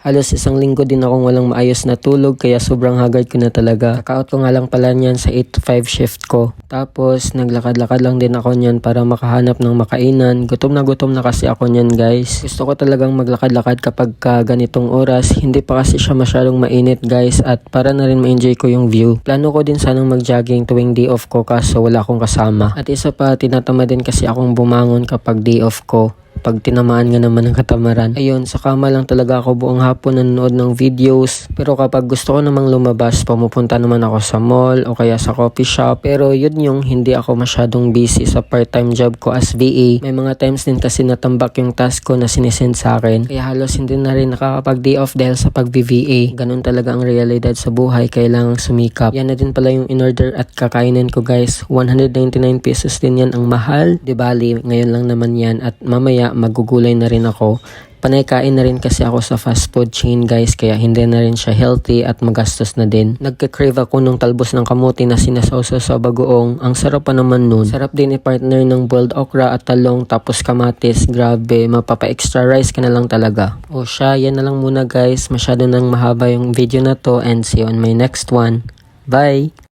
Halos isang linggo din akong walang maayos na tulog kaya sobrang haggard ko na talaga. Kakaot ko nga lang pala niyan sa 8 to 5 shift ko. Tapos naglakad-lakad lang din ako niyan para makahanap ng makainan. Gutom na kasi ako niyan guys. Gusto ko talagang maglakad-lakad kapag ganitong oras. Hindi pa kasi siya masyadong mainit guys at para na rin ma-enjoy ko yung view. Plano ko din sanang mag-jogging tuwing day off ko kaso wala akong kasama. At isa pa, tinatama din kasi akong bumangon kapag day off ko. Pag tinamaan nga naman ng katamaran. Ayun, sa kama lang talaga ako buong hapon nanonood ng videos. Pero kapag gusto ko namang lumabas, pumupunta naman ako sa mall o kaya sa coffee shop. Pero yun yung hindi ako masyadong busy sa part-time job ko as VA. May mga times din kasi natambak yung task ko na sinesend sa akin. Kaya halos hindi na rin nakakapag-day off dahil sa pag-VA. Ganun talaga ang realidad sa buhay, kailangang sumikap. Yan na din pala yung in-order at kakainin ko guys. 199 pesos din yan, ang mahal. Di bali, ngayon lang naman yan at mamaya magugulay na rin ako. Panay kain na rin kasi ako sa fast food chain guys kaya hindi na rin siya healthy at magastos na din. Nagka-crave ako nung talbos ng kamote na sinasawsaw sa bagoong. Ang sarap pa naman nun. Sarap din i-partner ng boiled okra at talong tapos kamatis. Grabe, mapapa-extra rice ka na lang talaga. O siya, yan na lang muna guys. Masyado nang mahaba yung video na to and see you on my next one. Bye!